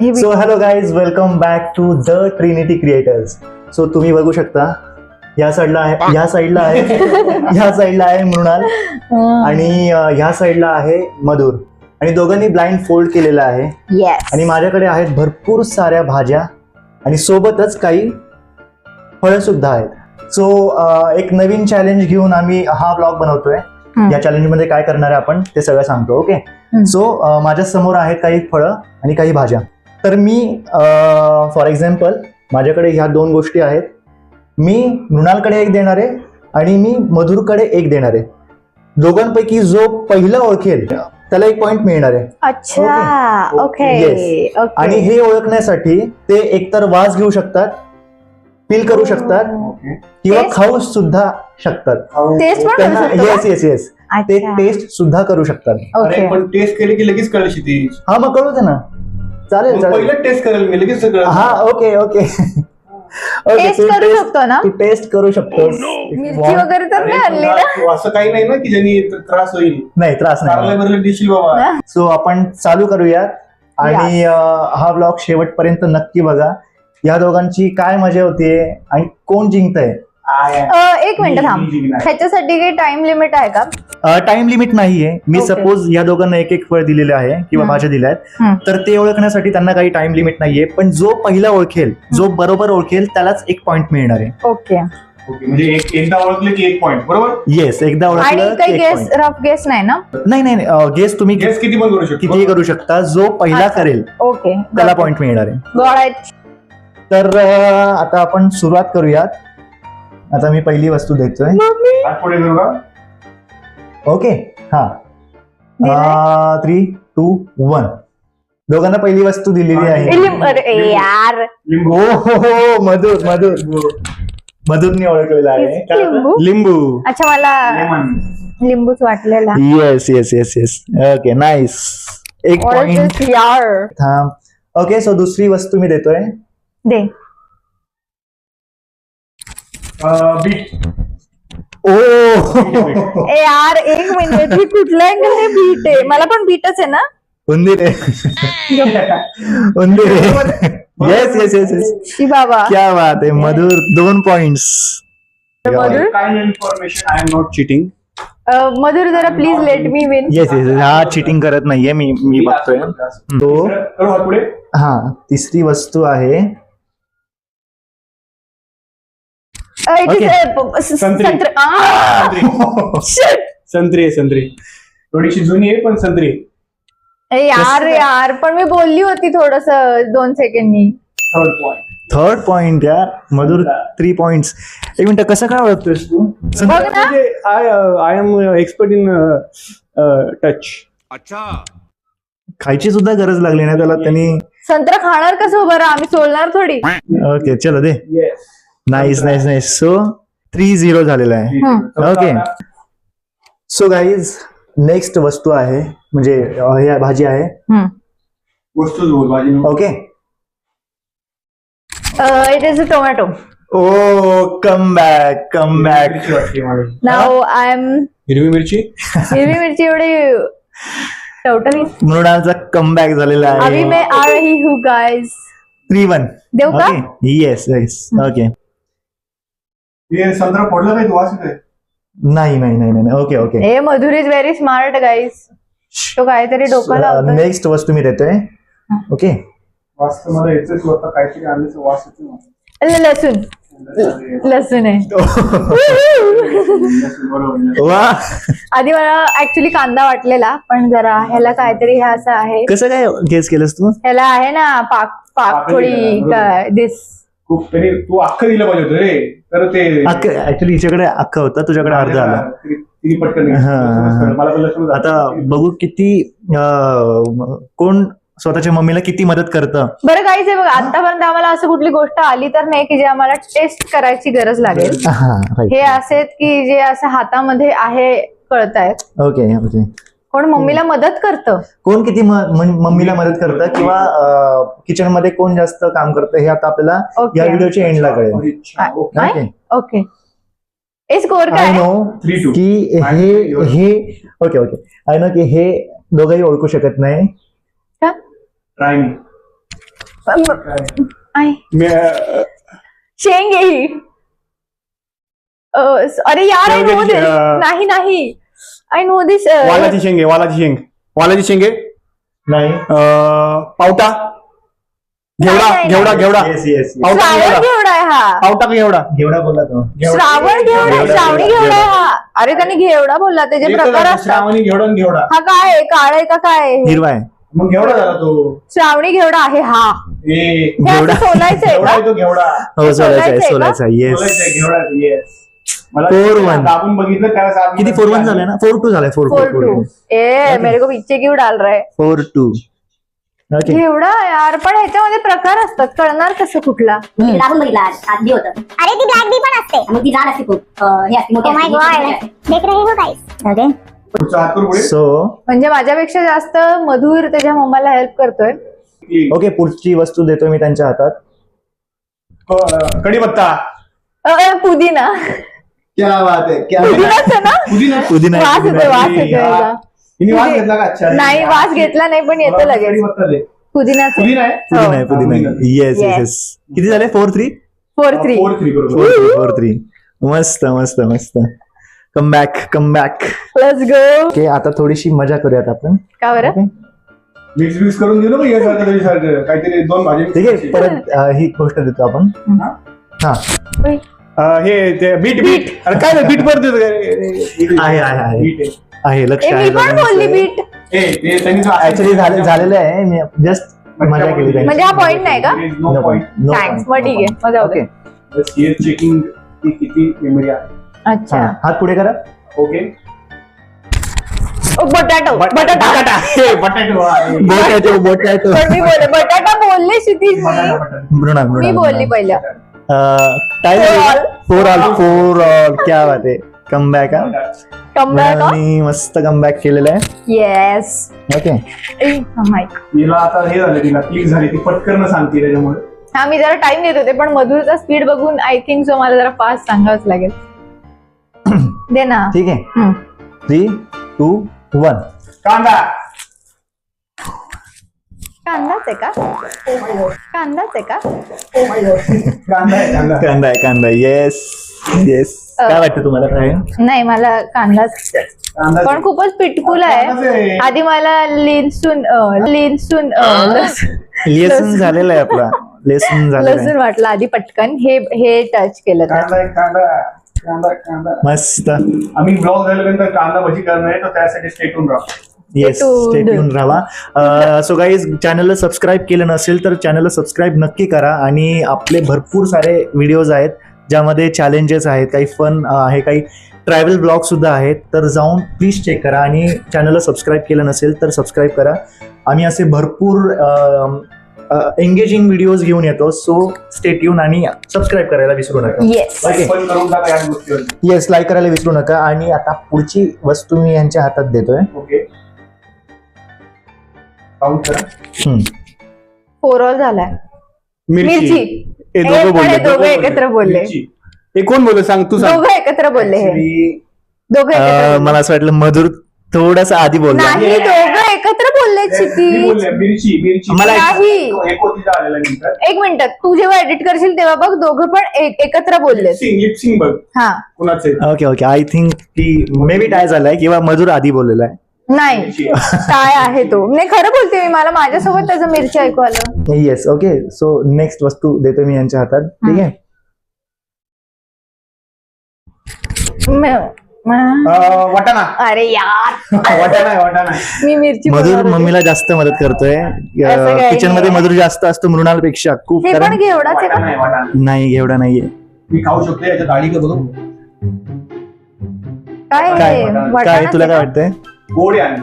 So hello guys, welcome back to the Trinity Creators. So तुम्ही बघू शकता या साईडला आहे मृणाल आणि ह्या साईडला आहे मधुर आणि दोघांनी ब्लाइंड फोल्ड केलेला आहे. आणि माझ्याकडे आहेत भरपूर साऱ्या भाज्या आणि सोबतच काही फळं सुद्धा आहेत. सो एक नवीन चॅलेंज घेऊन आम्ही हा ब्लॉग बनवतोय. या चॅलेंज मध्ये काय करणार आहे आपण ते सगळं सांगतो. ओके, सो माझ्या समोर आहेत काही फळं आणि काही भाज्या. तर मी फॉर एक्झाम्पल माझ्याकडे ह्या दोन गोष्टी आहेत. मी मृणालकडे एक देणार आहे आणि मी मधुरकडे एक देणार आहे. दोघांपैकी जो पहिला ओळखेल त्याला 1 पॉइंट मिळणार आहे. अच्छा, ओके. आणि हे ओळखण्यासाठी ते एकतर वास घेऊ शकतात, फील करू शकतात किंवा खाऊ सुद्धा शकतात. येस ते टेस्ट सुद्धा करू शकतात. अरे पण टेस्ट केली की लगेच कळेल ती. हा, मग कळू दे ना. चालेल पहिलं टेस्ट करेल मी लगेच. हा, ओके टेस्ट करू शकतो ना, तू टेस्ट करू शकतोस. मिरची वगैरे तर नाही आणली ना. असं काही नाही ना की ज्यांनी त्रास होईल. नाही, त्रास नाही. बरोबर दिशील बाबा. सो आपण चालू करूयात आणि हा ब्लॉग शेवटपर्यंत नक्की बघा. या दोघांची काय मजा होतीये आणि कोण जिंकतंय. 1 मिनिट थांब, ह्याच्यासाठी काही टाइम लिमिट आहे का? टाइम लिमिट नाहीये. मी सपोज या दोघांना एक फळ दिलेले आहे किंवा भाज्या दिल्या आहेत, तर ते ओळखण्यासाठी त्यांना काही टाइम लिमिट नाहीये. पण जो पहिला ओळखेल, जो बरोबर ओळखेल त्यालाच 1 पॉइंट मिळणार आहे. ओके, म्हणजे एकदा ओळखले की 1 पॉइंट, बरोबर? येस, एकदा ओळखलं. आणि काही गेस, रफ गेस नाही ना? नाही, गेस तुम्ही गेस किती पण करू शकता, कितीही करू शकता. जो पहिला करेल ओके त्याला पॉइंट मिळणार आहे. गॉड. तर आता आपण सुरुवात करूयात. आता मी पहिली वस्तू देतोय. पुढे करू का? ओके, हा. 3, 2, 1. दोघांना पहिली वस्तू दिलेली आहे. अरे यार, हो, मधुरने ओळखलेला आहे. लिंबू. अच्छा, मला लिंबूच वाटलेला. येस. Okay, nice. 1 पॉइंट. यार, थांब. ओके, सो दुसरी वस्तू मी देतोय. दे. बीट. ओ ए यार, 1 मिनिट, ही कुठल्या अँगलने बीट आहे? मला पण बीटच आहे ना. उंदीर येस. शी बाबा, क्या बात आहे. Madhur 2 points. Madhur, kind information, I am not cheating. Madhur जरा please let me win. Yes. हा चिटिंग करत नाहीये. मी बघतोय. तो पुढे. हा, तिसरी वस्तू आहे. संत्री. थोडीशी जुनी आहे पण संत्री. यार, पण मी बोलली होती थोडस 2 सेकंडनी. थर्ड पॉइंट यार. मधुर 3 पॉइंट्स. 1 मिनिट, कसं काय ओळखतोयस तू? बघ ना, I am expert in touch. अच्छा, खायची सुद्धा गरज लागली ना त्याला. त्यांनी संत्रा खाणार कसं बरं? आम्ही सोडणार थोडी. ओके, चलो दे. नाईस. सो 3-0 झालेला आहे. ओके, सो गाईज, नेक्स्ट वस्तू आहे म्हणजे ही भाजी आहे. वस्तूच बोल भाजी. Okay, it is a tomato. Oh, come back. Now I am हिरवी मिरची. हिरवी मिरची एवढी टवटवी. मृणालचा कम बॅक झालेला अभी आहे. मैं आ रही हूँ गाइस. 3-1. देऊ का? येस. ओके. हे संत्रा फोडलं काय? तू वाचत आहे? नाही. Okay. A, Madhur is very smart guys. तो काहीतरी डोकं लावतो. नेक्स्ट वस्तू मी देतोय. ओके, वाचत मला याच होतं काहीतरी आणलं वाचत. लसूण आहे. वा, आधी मला ऍक्च्युली कांदा वाटलेला, पण जरा ह्याला काहीतरी हे असं आहे. कसं काय गेस केलंस तू? ह्याला आहे ना पाकळी काय दिस. खूप तरी तू अख्खं दिलं पाहिजे होतं रे. तर ते ऍक्च्युली हिच्याकडे अख्खा होता, तुझ्याकडे अर्ध आला. तिने पटकन. मला पण लसूण. आता बघू किती कोण स्वतःच्या मम्मीला किती मदत करतं. बरं काहीच आहे बघ, आतापर्यंत आम्हाला असं कुठली गोष्ट आली तर नाही की जे आम्हाला टेस्ट करायची गरज लागेल. हे असे की जे असं हातामध्ये आहे कळतायत. ओके. कोण मम्मीला मदत करतं, कोण किती मम्मीला मदत करतं किंवा किचन मध्ये कोण जास्त काम करतं हे आता आपल्याला या व्हिडिओच्या एंडला कळेल. ओके. स्कोर आय काय? नो 3-2. की हे ओके. आय नो की हे दोघंही ओळखू शकत नाही. ट्राय मी. आई शेंग आहे ही. अरे यार आय नो दिस. नाही आय नो दिस. वालाची शेंगे वालाची शेंगे नाही. पावटा घेवडा येस येस. पावटा श्रावण घेवडा आहे हा. पावटा का घेवडा घेवडा बोलला तो. श्रावण घेवडा श्रावणी घेवडा आहे हा. अरे त्यांनी घेवडा बोलला त्याचे प्रकार असतात. श्रावणी घेवडा हा काय आहे? काळ आहे का काय आहे? हिरवा आहे. मग घेवडा झाला तो श्रावणी घेवडा आहे हा. हे असं सोलायचंय घेवडा का? आहे तो घेवडा हो सोलायचा आहे सोलायचं आहे सोलायचा आहे. येस. घेवडा येस मला 4-1. दाबून बघितलं त्याला किती 4-1 झाले ना. 4-2 झालाय. 4-2. मेरे को पीछे क्यों डाल रहा है? 4-2. ओके. घेवडा यार पण ह्याच्यामध्ये प्रकार असतात कळणार कसं कुठला? लागून बघितला आधी होतं. अरे ती ब्लॅक बी पण असते मग ती जाड असते खूप हे असते मोठी असते. देख रहे हो गाइस. ओके पुढे सो म्हणजे माझ्यापेक्षा जास्त मधुर त्याच्या मम्माला हेल्प करतोय. ओके पुढची वस्तू देतोय मी त्यांच्या हातात. कढीपत्ता पुदिना. क्या बात आहे क्या पुदिनाच आहे ना? पुदिना आहे, वास पुदिना येतोय आहे. वास येतोय याचा. हिने वास घेतला का अच्छा नाही वास घेतला नाही पण येतो लगेच. कढीपत्ता दे. पुदिनाचं. पुदिना आहे पुदिना आहे पुदिना आहे. Yes Yes. येस. किती झाले? 4-3. 4-3. 4-3 बरोबर 4-3. मस्त मस्त मस्त. Come back. Let's go. Okay आता थोडीशी मजा करूयात आपण. का बरं? मिक्स करून देऊ ना मग यासारखं तरी काहीतरी दोन भाजी ठीक आहे परत ही गोष्ट देतो आपण. हा उई. हे ते बीट अरे काय बीट परत देतो आहे लक्ष मी आहे. पण बोलली बीट. ऍक्च्युली झालेलं आहे. मी जस्ट मजा केली त्यांची. म्हणजे हा पॉइंट नाही का? No point. No thanks point. मग ठीक आहे मग जाऊ दे. ओके. चेकिंग किती मेमरी आहे अच्छा. हा, हात पुढे करा. ओके बटाटो बटाटा. बोट पण मी बोलले बटाटा बोलले क्षितिज मी. मृणाल मी बोलली पहिल्या. फोर ऑल क्या बात आहे. कम बॅक हा. कमबॅक. मृणालनी मस्त कम बॅक केलेलं आहे. येस. ओके. माईक. तिला आता हे झालं तिला क्लिक झाली ती पटकन सांगते त्याच्यामुळे हा मी जरा टाइम देत होते पण मधुरचा स्पीड बघून आय थिंक सो मला जरा फास्ट सांगावंच लागेल. दे ना. ठीक आहे. हम्म. 3, 2, 1. कांदा कांदाच आहे का? कांदाच आहे का? कांदा आहे कांदा कांदा येस येस. काय वाटतं तुम्हाला काय? नाही मला कांदाच कांदा पण खूपच पिटकुल आहे. आधी मला लेसून लेसन झालेलं आहे आपला. लेसन झालेलं लसूण आहे. वाटलं आधी पटकन हे टच केलं तर. कांदा कांदा कांदा कांदा मस्त. आम्ही ब्लॉग झाल्यानंतर कांदा भजी करणार आहे तर त्यासाठी स्टेटून राहा. येस स्टे ट्यून राहा. सो गाईज चॅनलला सबस्क्राईब केलं नसेल तर चॅनलला सबस्क्राईब नक्की करा. आणि आपले भरपूर सारे व्हिडिओज आहेत ज्यामध्ये चॅलेंजेस आहेत, काही फन आहे, काही ट्रॅव्हल ब्लॉग सुद्धा आहेत. तर जाऊन प्लीज चेक करा आणि चॅनलला सबस्क्राईब केलं नसेल तर सबस्क्राईब करा. आम्ही असे भरपूर एंगेजिंग व्हिडिओज घेऊन येतो. सो स्टे ट्यून आणि सबस्क्राईब करायला विसरू नका. येस. ओके. पण करून टाका या गोष्टीवर. येस लाईक करायला विसरू नका. आणि आता पुढची वस्तू मी यांच्या हातात देतोय. ओके काउंट करा. 4 ऑल झालाय. मिरची. हे दोघं बोलले दोघं एकत्र बोलले. मिरची. हे कोण बोलले सांग तू सांग. दोघं एकत्र बोलले हे. Actually, दोघं एकत्र बोलले. मला असं वाटलं मधुर थोडासा आधी बोलला. नाही दोघं एकत्र बोलले मी क्षितिज. बोलले, मिरची मला नाही. एकोतीचा आलेला नंतर एक मिनिट तू जेव्हा एडिट करशील तेव्हा बघ दोघं पण एकत्र बोलले. लिपसिंग बघ हा कुणाचे ओके आय थिंक ती मे बी टाय झालाय किंवा मधुर आधी बोललेला आहे. नाही काय आहे तो. नाही खरं बोलते मी. मला माझ्यासोबत त्याचं मिरची ऐकू आलं. Yes okay. सो नेक्स्ट वस्तू देतो मी यांच्या हातात. ठीक आहे. वाटाणा अरे यार वाटाणा आहे वाटाणा. मी मिरची मधुर बोलणार होते. मम्मीला जास्त मदत करतोय. असं काही किचन मध्ये नाही. मधुर जास्त असतो मृणालपेक्षा खूप. हे पण कारण घेवडाच आहे वाटाणा का? आहे वाटाणा. नाही एवढा नाहीये. मी खाऊ शकतो याच्या डाळी का बघू काय काय हे? वाटाणा? काय वाटाणाच तुला आहे काय का? वाटतंय? गोड आहे आणि.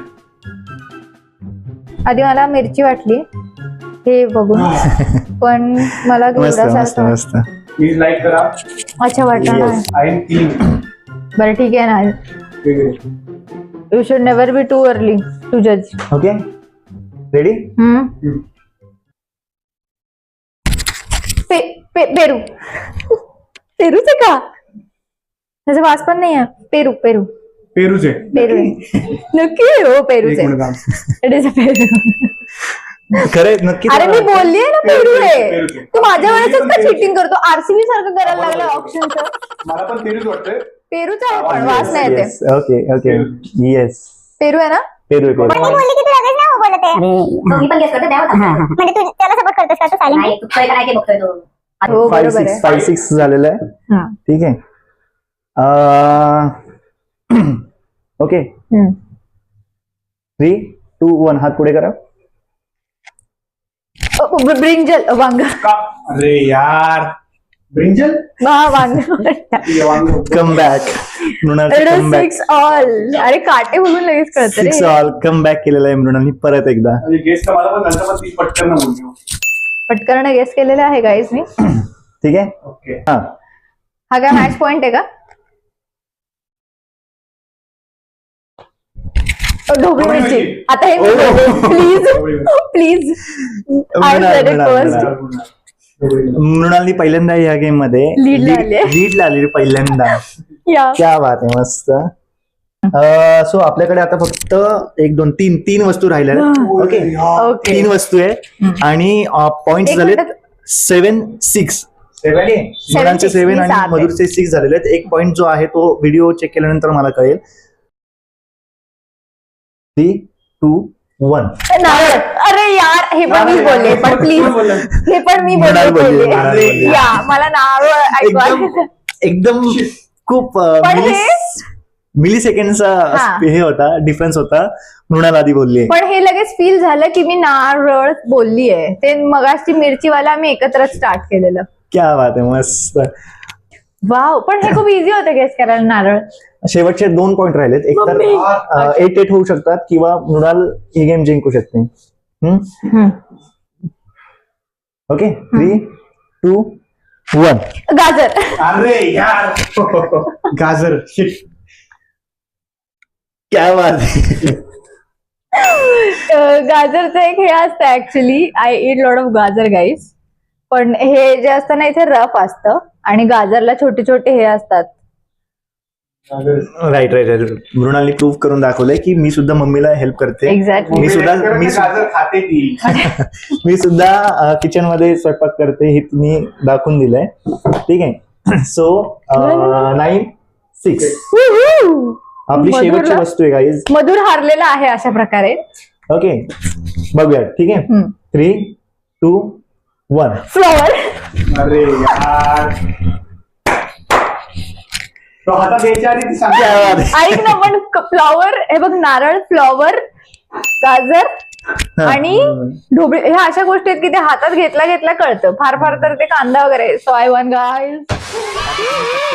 आधी मला मिरची वाटली हे बघून पण मला मस्त मस्त घेवडासारखं. मस्त. प्लीज लाईक करा. अच्छा वाटाणा आहे. I am clean. बरं ठीक आहे ना. You should never be too early to जज. Okay ready. पेरू. पेरूच आहे का? त्याचा वास पण नाही आहे. पेरू पेरू पेरूचे पेरू आहे. नक्की हो पेरूच एक आहे. मिनिट थांब. It is a पेरू. खरंय नक्की. अरे मी बोलली ना पेरू आहे. पेरू. तू माझ्या वेळेसच का चिटिंग करतो? आरसीबी सारखं करायला लागलं ऑप्शनचं. मला पण पेरूच वाटतंय. पेरूच आहे पण वास नाही येते. ओके ओके येस पेरू आहे ना? पेरू पण ती बोलली की तू लगेच नाही हो बोलत आहे. मी पण गेस करतो त्यावर. म्हणजे तू त्याला सपोर्ट करतोस का? तू सायलेंट आहे. तू काय काय बघतोय तो. हो बरोबर आहे. 5-6 झालेलं आहे. हा. ठीक आहे. ओके 3, 2, 1 हात पुढे करा. ब्रिंजल वांग. का? अरे यार ब्रिंजल वांग. Come back Mrinal come back. 6 all. अरे काटे बघून लगेच कळतं 6 रे. ऑल कम बॅक केलेला आहे मृणालनी परत एकदा. गेस तर मला पण नंतर पण ती पटकन बोलली. पटकन गेस केलेलं आहे गाईज मी. ठीक आहे. ओके. हा हा काय मॅच पॉइंट आहे का? ढोबळी मिरची. आता हे please please I said it first. मृणालनी पहिल्यांदा या गेम मध्ये Lead ला आली. लीड आली पहिल्यांदा. या क्या बात आहे मस्त. सो आपल्याकडे आता फक्त 1 2 3 वस्तू राहिल्या आहेत. ओके ओके 3 वस्तू आहे आणि पॉइंट एक झाले मिनिट. 7-6. मुलांचे 7 मी आणि सात आहे. मधुरचे 6 झालेले आहेत. एक पॉइंट जो आहे तो व्हिडिओ चेक केल्यानंतर मला कळेल. 3, 2, 1 नारळ. अरे यार हे पण मी बोलले पण प्लीज हे पण मी मृणाल बोलली, बोलले. मृणाल बोलली. या मला नारळ एकदम ऐकवा. एकदम खूप पण मिली सेकंडचा हा. हे होता डिफरन्स होता. मृणाल आधी बोलली. पण हे लगेच फील झालं की मी नारळ बोलली आहे. ते मगाशी मिरचीवाला आम्ही एकत्रच स्टार्ट केलेलं. क्या बात आहे मस्त. वाव. पण हे खूप इझी होतं गेस करायला नारळ. शेवटचे 2 पॉइंट राहिलेत. एक तर 8-8 होऊ शकतात किंवा मृणाल ही गेम जिंकू शकते. ओके 3, 2, 1 गाजर. अरे यार गाजर. शिट. क्या बात आहे. गाजरचं एक हे असतं actually. I it lot of गाजर गाईज. पण हे जे असतं ना इथे रफ असतं आणि गाजरला छोटे छोटे हे असतात. राईट मृणालनी प्रूव्ह करून दाखवलंय की मी सुद्धा मम्मीला हेल्प करते. एक्झॅक्टली. मी सुद्धा गाजर खाते ती. मी सुद्धा किचन मध्ये स्वयंपाक करते हे तुम्ही दाखवून दिलंय. ठीक आहे. सो 9-6 आपली शेवटची वस्तू आहे गाईज. मधुर हारलेला आहे अशा प्रकारे. ओके बघूया. ठीक आहे 3, 2, 1 फ्लॉवर. अरे यार तो हातात द्यायच्या आधी ती सांगते. क्या बात आहे. ऐक ना पण फ्लॉवर हे बघ नारळ फ्लॉवर गाजर आणि ढोबळी ह्या अशा गोष्टी आहेत की ते हातात घेतला घेतला कळतं. फार फार तर ते कांदा वगैरे. So I one guys.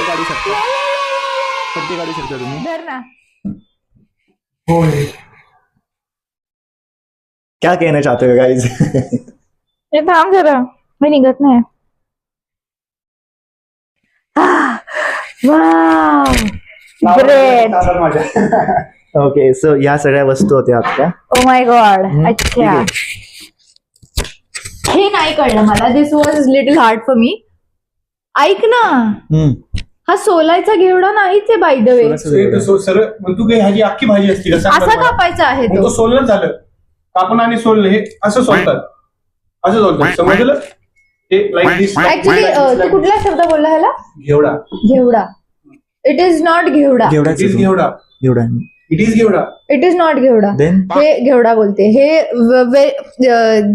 काढू शकता तुम्ही. धर ना. होय. क्या कहना चाहते हो गाईज. हे थांब जरा मी निघत नाही. ग्रेट. तासात माझ्या. ओके सो या सगळ्या वस्तू होत्या आपल्या. Oh my God. ठीक अच्छा आहे. हे नाही कळलं मला. This was little hard for me. ऐक ना हा सोलायचा घेवडा नाहीच आहे बाय द वे. सरळ मग तू काही ह्याची अख्खी भाजी असती का? सांग असा बरं मला. कापायचा आहे मग तो. तो सोललं झालं. कापून आणि सोललं हे असं सोलतात. असं सोलतात समजलं. ते लाईक दिस. ऍक्च्युली तू कुठला शब्द बोलला ह्याला? घेवडा. घेवडा. इट इज नॉट घेवडा. इट इज घेवडा. घेवडा. इट इज घेवडा. इट इज नॉट घेवडा. देन हे घेवडा बोलते. हे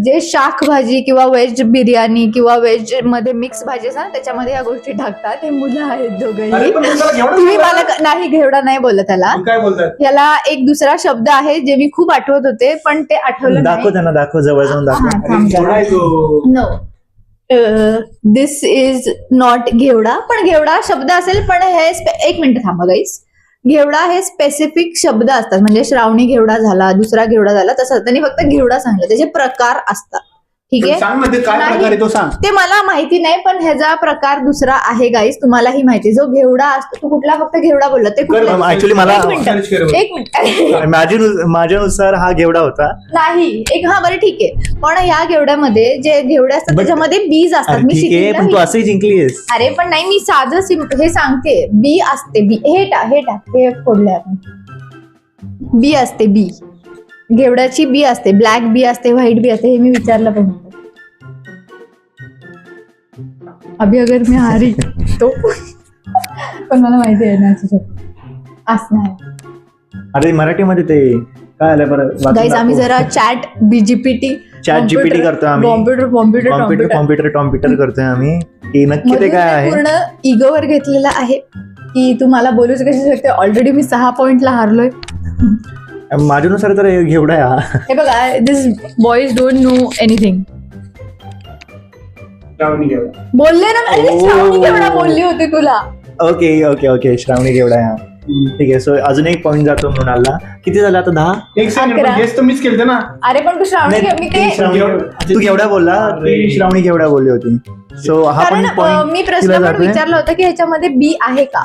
जे शाक भाजी किंवा व्हेज बिर्याणी किंवा व्हेज मध्ये मिक्स भाजी असतात ना त्याच्यामध्ये या गोष्टी टाकतात. हे मुलं आहेत अरे दोघंही. पण तुला घेवडा तुम्ही बोलला? मला नाही घेवडा नाही बोलत त्याला. मग काय बोलतात? याला एक दुसरा शब्द आहे जे मी खूप आठवत होते पण ते आठवलं दाखव नाही. त्यांना दाखव जवळ जाऊन दाखव. हा, अरे थांब जरा. घेवडा आहे तो. नो दिस इज नॉट घेवडा. पण घेवडा शब्द असेल पण हे एक मिनिट थांबा गाईस. घेवडा हे स्पेसिफिक शब्द असतात. म्हणजे श्रावणी घेवडा झाला दुसरा घेवडा झाला तसं त्यांनी फक्त घेवडा सांगलं. त्याचे प्रकार असतात. ठीक आहे. सांग ना ते काय नाही. प्रकार आहे तो सांग. ते मला माहिती नाही पण ह्याचा प्रकार दुसरा आहे गाईस. तुम्हालाही माहिती. जो घेवडा असतो तू कुठला फक्त घेवडा बोलला ते कुठला? ऍक्च्युली मला एक मिनिट. सर्च कर बरं. एक मिनिट. माझ्यानुसार हा घेवडा होता. नाही एक हा बरं ठीक आहे. पण या घेवड्यामध्ये जे घेवडे असतात But- त्याच्यामध्ये बीज असतात. अरे मी ठीक आहे पण तू शिकलेलं. असंही जिंकलीस. अरे पण नाही मी साधं हे सांगते. बी असते. बी हे टाक हे फोडले आपण. बी असते बी. घेवडाची बी असते, ब्लॅक बी असते, व्हाईट बी असते, हे मी विचारलं पण होतं. अभी अगर मी हारी तो पण मला माहिती आहे ना असणार. अरे मराठीमध्ये ते काय आलं बरं वाचून गाईज आम्ही दाखव. जरा चॅट बीजीपीटी GPT करतोय आम्ही. कॉम्प्युटर करतोय आम्ही की नक्की ते काय आहे. पूर्ण इगोवर घेतलेला आहे की तू मला बोलूच कशी शकते. ऑलरेडी मी 6 पॉइंटला हारलोय. माझ्यानुसार तर हे घेवडा आहे हा. हे बघा, दिस बॉईज डोंट नो एनिथिंग. श्रावणी घेवडा. बोलले ना मी, Oh. श्रावणी घेवडा बोलली होती तुला. ओके श्रावणी घेवडा आहे हा. ठीक आहे. सो अजून एक पॉइंट जातो मृणालला. किती झालं आता 10? एक सेकंड, 11. गेस तर मीच केलं ना. अरे पण तू श्रावणी मी ते तू घेवडा बोलला, ती श्रावणी घेवडा बोलली होती. सो हा पण कारण पॉइंट मी प्रश्न पण विचारला होता की ह्याच्यामध्ये बी आहे का.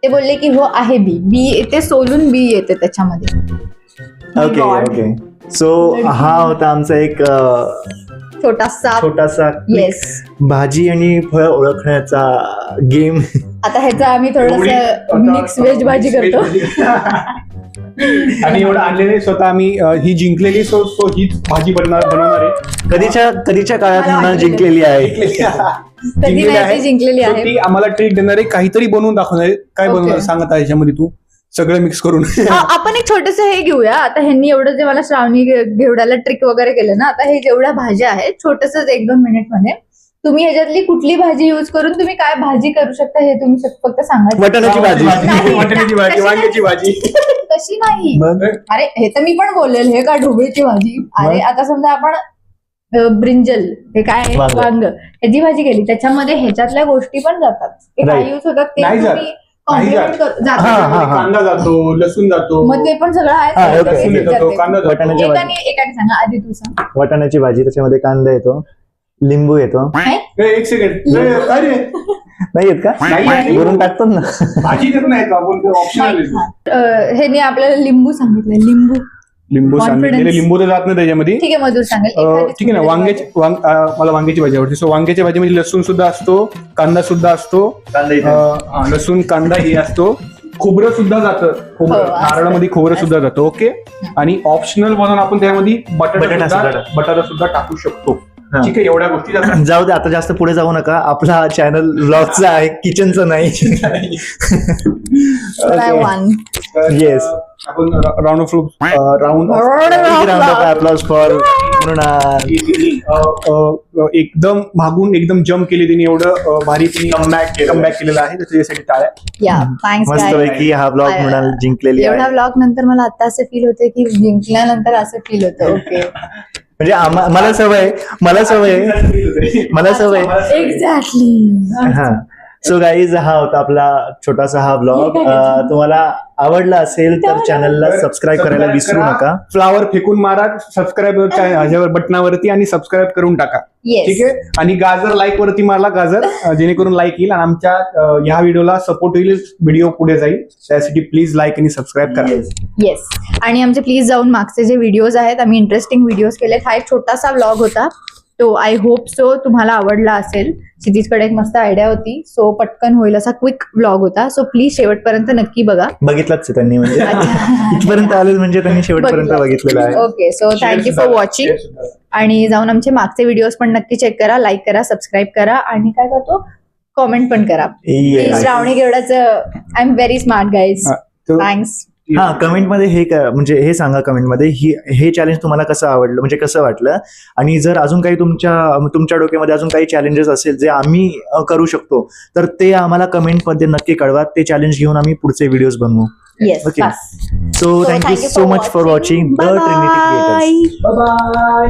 ते बोलले की हो आहे बी ते सोलून बी येते त्याच्यामध्ये. ओके. सो हा होता आमचा एक छोटासा येस. भाजी आणि फळ ओळखण्याचा गेम. आता ह्याचा आम्ही थोडस मिक्स व्हेज भाजी करतो. आणि एवढं आणलेले स्वतः आम्ही ही जिंकलेली सो हीच भाजी बनवणार आहे. कधीच्या काळात मला म्हणून वाटलं जिंकलेली आहे. कधी नाही ती जिंकलेली So आहे. ती आम्हाला ट्रीट देणार आहे, काहीतरी बनवून दाखवणार आहे. काय Okay. बनवणार सांगत आहे याच्यामध्ये तू सगळं मिक्स करून. आपण एक छोटस हे घेऊया. आता ह्यांनी एवढं जे मला श्रावणी घेवड्याला ट्रिक वगैरे केलं ना, आता हे जेवढ्या भाज्या आहेत छोटस 1-2 मिनिट मध्ये तुम्ही ह्याच्यातली कुठली भाजी युज करून तुम्ही काय भाजी करू शकता हे तुम्ही फक्त सांगा. वाटाण्याची भाजी. नाही, वाटाण्याची भाजी, तशी वांग्याची भाजी. तशी नाही. मग अरे हे तर मी पण बोलेल, हे का ढोबळीची भाजी. अरे आता समजा आपण ब्रिंजल हे काय आहे, वांग. वांग ह्याची भाजी केली, त्याच्यामध्ये ह्याच्यातल्या गोष्टी पण जातात. ते काय Right. युज होतात ते नाही जात. तुम्ही नाही कॉम्प्लिमेंट जात. जातात. हा. कांदा जातो, लसूण जातो, मग ते पण सगळं हा, आहे. okay. लसूण येतो, कांदा जातो. वाटाण्याची भाजी. एकाने सांगा, आधी तू सांग. वाटाण्याची भाजी, त्याच्यामध्ये कांदा येतो, लिंबू येतो. एक सेकंड. अरे नाही येत का? नाही. वरून टाकतो ना. भाजी देत नाही का आपण, ऑप्शनल आहे. ह्याने आपल्याला लिंबू सांगितलं. लिंबू Confidence. सांगितलेले, लिंबू तर जात नाही त्याच्यामध्ये. ठीक आहे, मधुर सांगेल. ठीक आहे ना. मला वांग्याची भाजी आवडते. सो वांग्याच्या भाजीमध्ये लसूण सुद्धा असतो, कांदा सुद्धा असतो, कांदा येतो. लसूण कांदा हे असतो, खोबरं सुद्धा जातं. खोबरं हो, असतं. नारळामध्ये खोबरं सुद्धा जातं. ओके. आणि ऑप्शनल म्हणून आपण त्यामध्ये बटाटा सुद्धा टाकू शकतो. हा. ठीक आहे. एवढ्या गोष्टी जातात. जाऊ दे, आता जास्त पुढे जाऊ नका. आपला चॅनल व्लॉगचा आहे, किचनचं नाही. By one. Yes. आपण round off round applause for Mrinal. एकदम मागून एकदम जम्प केली तिने. एवढं भारी तिने कमबॅक केलेलं आहे. त्याच्यासाठी टाळ्या. या थँक्स मस्त पैकी हा ब्लॉग मृणाल जिंकलेली एवढा आहे. ब्लॉग नंतर मला आता असं फील होते की जिंकल्यानंतर असं फील होतं. ओके. म्हणजे मला सवय. एक्झॅक्टली. हा. सो गाईज, हा होता आपला छोटासा हा ब्लॉग. तुम्हाला आवडला असेल तर चॅनलला सबस्क्राईब करायला विसरू नका. फ्लावर फेकून मारा सबस्क्राईब बटनावरती आणि सबस्क्राईब करून टाका. ठीक आहे. आणि गाजर लाईक वरती मारला, गाजर जेणेकरून लाईक येईल आणि आमच्या ह्या व्हिडिओला सपोर्ट होईल, व्हिडिओ पुढे जाईल. त्यासाठी प्लीज लाईक आणि सबस्क्राईब करा. येस. आणि आमचे प्लीज जाऊन मागचे जे व्हिडिओज आहेत, आम्ही इंटरेस्टिंग व्हिडिओज केलेत. हा एक छोटासा व्लॉग होता, तो आय होप सो तुम्हाला आवडला असेल. क्षितिजकडे एक मस्त आयडिया होती, सो पटकन होईल असा क्विक व्लॉग होता. सो प्लीज शेवटपर्यंत नक्की बघा. बघितलंच आहे त्यांनी, म्हणजे इथपर्यंत आले म्हणजे त्यांनी शेवटपर्यंत बघितलेलं आहे. Okay. So thank you for watching. आणि जाऊन आमचे मागचे व्हिडिओज पण नक्की चेक करा, लाईक करा, सबस्क्राईब करा आणि काय करतो कॉमेंट पण करा. Yes. श्रावणी घेवडाचं I am very smart guys. Thanks. हा, कमेंटमध्ये हे सांगा कमेंटमध्ये हे चॅलेंज तुम्हाला कसं आवडलं, म्हणजे कसं वाटलं. आणि जर अजून काही तुमच्या डोक्यामध्ये अजून काही चॅलेंजेस असेल जे आम्ही करू शकतो तर ते आम्हाला कमेंटमध्ये नक्की कळवा. ते चॅलेंज घेऊन आम्ही पुढचे व्हिडिओज बनवू. Yes. Okay. So thank you so much for watching The Trinity Creators. Bye.